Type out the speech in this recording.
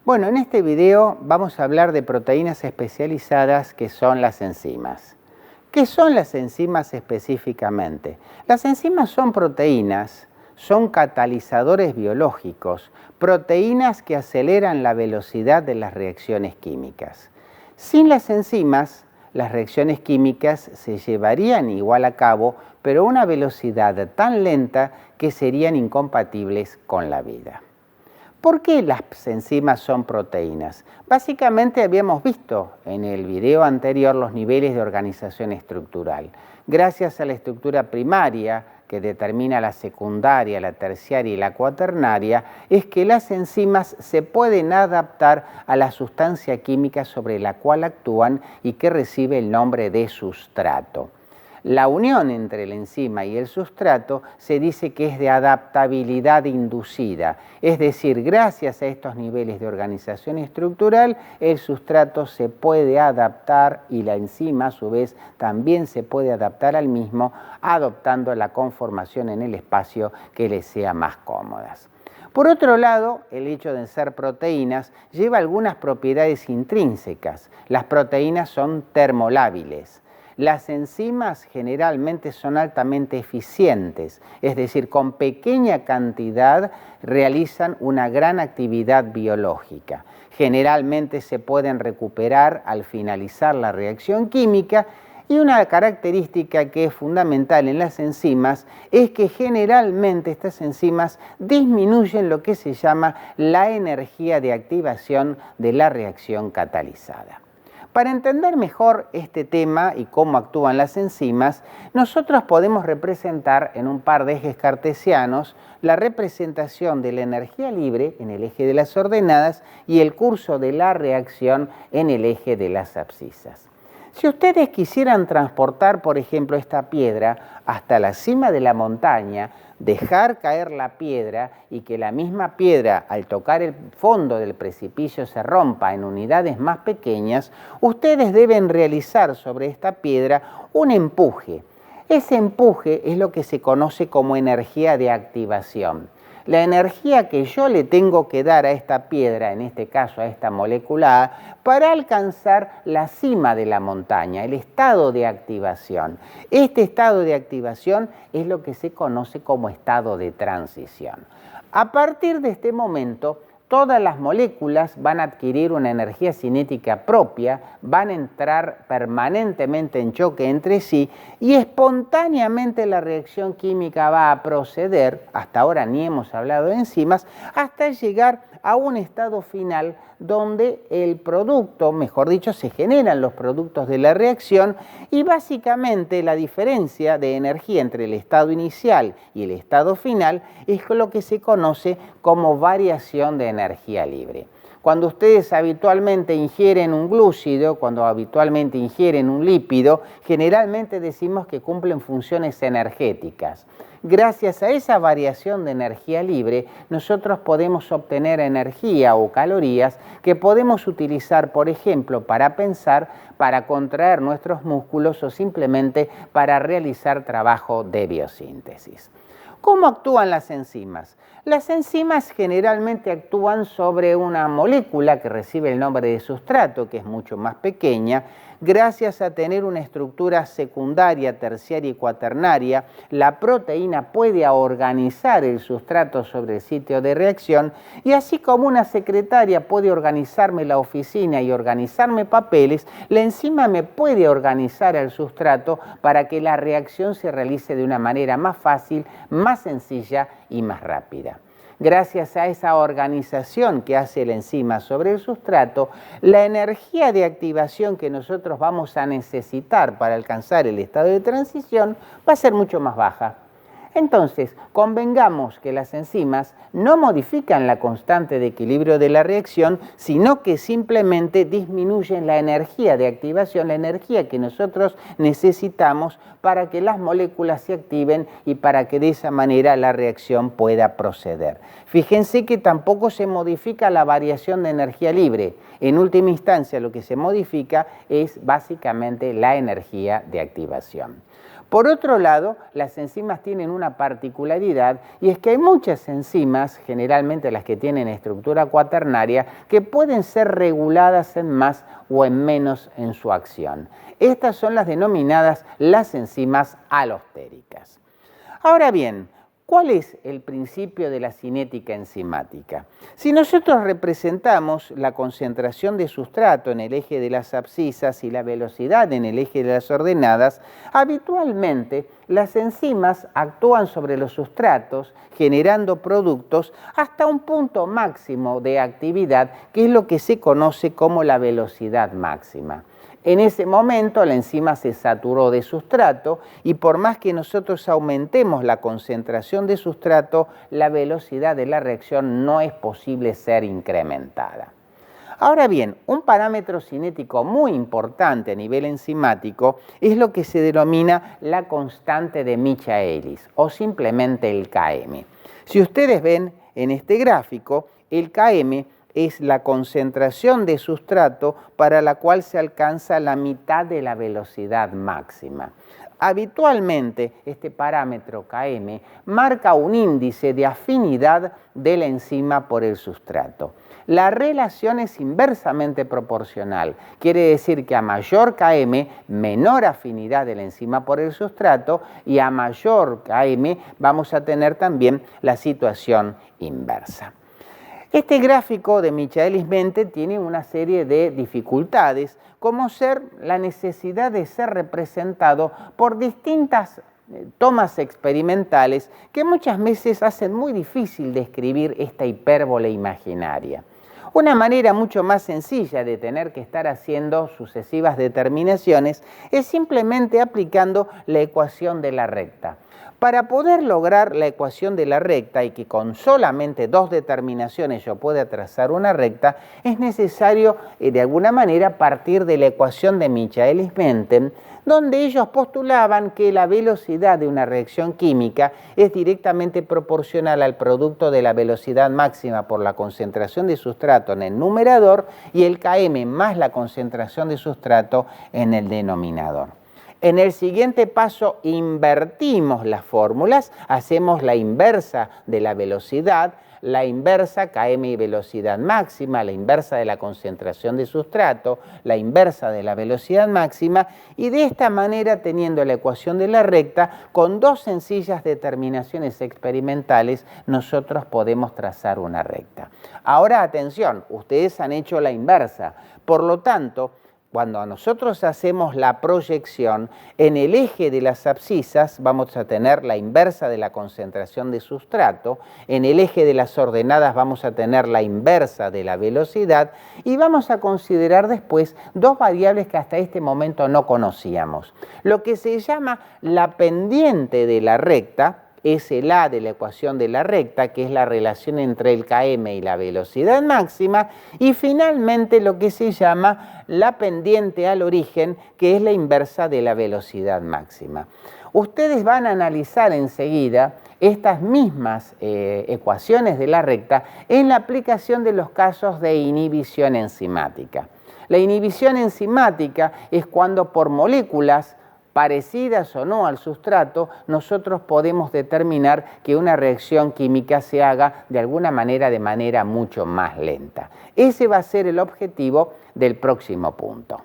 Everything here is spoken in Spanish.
Bueno, en este video vamos a hablar de proteínas especializadas que son las enzimas. ¿Qué son las enzimas específicamente? Las enzimas son proteínas, son catalizadores biológicos, proteínas que aceleran la velocidad de las reacciones químicas. Sin las enzimas, las reacciones químicas se llevarían igual a cabo, pero a una velocidad tan lenta que serían incompatibles con la vida. ¿Por qué las enzimas son proteínas? Básicamente habíamos visto en el video anterior los niveles de organización estructural. Gracias a la estructura primaria que determina la secundaria, la terciaria y la cuaternaria, es que las enzimas se pueden adaptar a la sustancia química sobre la cual actúan y que recibe el nombre de sustrato. La unión entre la enzima y el sustrato se dice que es de adaptabilidad inducida, es decir, gracias a estos niveles de organización estructural, el sustrato se puede adaptar y la enzima a su vez también se puede adaptar al mismo, adoptando la conformación en el espacio que les sea más cómoda. Por otro lado, el hecho de ser proteínas lleva algunas propiedades intrínsecas. Las proteínas son termolábiles. Las enzimas generalmente son altamente eficientes, es decir, con pequeña cantidad realizan una gran actividad biológica. Generalmente se pueden recuperar al finalizar la reacción química y una característica que es fundamental en las enzimas es que generalmente estas enzimas disminuyen lo que se llama la energía de activación de la reacción catalizada. Para entender mejor este tema y cómo actúan las enzimas, nosotros podemos representar en un par de ejes cartesianos la representación de la energía libre en el eje de las ordenadas y el curso de la reacción en el eje de las abscisas. Si ustedes quisieran transportar, por ejemplo, esta piedra hasta la cima de la montaña, dejar caer la piedra y que la misma piedra al tocar el fondo del precipicio se rompa en unidades más pequeñas, ustedes deben realizar sobre esta piedra un empuje. Ese empuje es lo que se conoce como energía de activación. La energía que yo le tengo que dar a esta piedra, en este caso a esta molécula A, para alcanzar la cima de la montaña, el estado de activación. Este estado de activación es lo que se conoce como estado de transición. A partir de este momento, todas las moléculas van a adquirir una energía cinética propia, van a entrar permanentemente en choque entre sí y espontáneamente la reacción química va a proceder, hasta ahora ni hemos hablado de enzimas, hasta llegar a un estado final donde el producto, mejor dicho, se generan los productos de la reacción y básicamente la diferencia de energía entre el estado inicial y el estado final es lo que se conoce como variación de energía libre. Cuando ustedes habitualmente ingieren un glúcido, cuando habitualmente ingieren un lípido, generalmente decimos que cumplen funciones energéticas. Gracias a esa variación de energía libre, nosotros podemos obtener energía o calorías que podemos utilizar, por ejemplo, para pensar, para contraer nuestros músculos o simplemente para realizar trabajo de biosíntesis. ¿Cómo actúan las enzimas? Las enzimas generalmente actúan sobre una molécula que recibe el nombre de sustrato, que es mucho más pequeña. Gracias a tener una estructura secundaria, terciaria y cuaternaria, la proteína puede organizar el sustrato sobre el sitio de reacción y así como una secretaria puede organizarme la oficina y organizarme papeles, la enzima me puede organizar el sustrato para que la reacción se realice de una manera más fácil, más sencilla y más rápida. Gracias a esa organización que hace la enzima sobre el sustrato, la energía de activación que nosotros vamos a necesitar para alcanzar el estado de transición va a ser mucho más baja. Entonces, convengamos que las enzimas no modifican la constante de equilibrio de la reacción, sino que simplemente disminuyen la energía de activación, la energía que nosotros necesitamos para que las moléculas se activen y para que de esa manera la reacción pueda proceder. Fíjense que tampoco se modifica la variación de energía libre. En última instancia, lo que se modifica es básicamente la energía de activación. Por otro lado, las enzimas tienen una particularidad y es que hay muchas enzimas, generalmente las que tienen estructura cuaternaria, que pueden ser reguladas en más o en menos en su acción. Estas son las denominadas las enzimas alostéricas. Ahora bien, ¿cuál es el principio de la cinética enzimática? Si nosotros representamos la concentración de sustrato en el eje de las abscisas y la velocidad en el eje de las ordenadas, habitualmente las enzimas actúan sobre los sustratos generando productos hasta un punto máximo de actividad, que es lo que se conoce como la velocidad máxima. En ese momento la enzima se saturó de sustrato y por más que nosotros aumentemos la concentración de sustrato, la velocidad de la reacción no es posible ser incrementada. Ahora bien, un parámetro cinético muy importante a nivel enzimático es lo que se denomina la constante de Michaelis o simplemente el Km. Si ustedes ven en este gráfico, el Km es la concentración de sustrato para la cual se alcanza la mitad de la velocidad máxima. Habitualmente, este parámetro Km marca un índice de afinidad de la enzima por el sustrato. La relación es inversamente proporcional, quiere decir que a mayor Km, menor afinidad de la enzima por el sustrato y a mayor Km vamos a tener también la situación inversa. Este gráfico de Michaelis-Menten tiene una serie de dificultades, como ser la necesidad de ser representado por distintas tomas experimentales que muchas veces hacen muy difícil describir esta hipérbole imaginaria. Una manera mucho más sencilla de tener que estar haciendo sucesivas determinaciones es simplemente aplicando la ecuación de la recta. Para poder lograr la ecuación de la recta y que con solamente dos determinaciones yo pueda trazar una recta, es necesario de alguna manera partir de la ecuación de Michaelis-Menten, donde ellos postulaban que la velocidad de una reacción química es directamente proporcional al producto de la velocidad máxima por la concentración de sustrato en el numerador y el Km más la concentración de sustrato en el denominador. En el siguiente paso invertimos las fórmulas, hacemos la inversa de la velocidad, la inversa Km y velocidad máxima, la inversa de la concentración de sustrato, la inversa de la velocidad máxima y de esta manera, teniendo la ecuación de la recta, con dos sencillas determinaciones experimentales nosotros podemos trazar una recta. Ahora atención, ustedes han hecho la inversa, por lo tanto, cuando nosotros hacemos la proyección, en el eje de las abscisas vamos a tener la inversa de la concentración de sustrato, en el eje de las ordenadas vamos a tener la inversa de la velocidad y vamos a considerar después dos variables que hasta este momento no conocíamos. Lo que se llama la pendiente de la recta, es el A de la ecuación de la recta, que es la relación entre el Km y la velocidad máxima, y finalmente lo que se llama la pendiente al origen, que es la inversa de la velocidad máxima. Ustedes van a analizar enseguida estas mismas ecuaciones de la recta en la aplicación de los casos de inhibición enzimática. La inhibición enzimática es cuando por moléculas parecidas o no al sustrato, nosotros podemos determinar que una reacción química se haga de alguna manera de manera mucho más lenta. Ese va a ser el objetivo del próximo punto.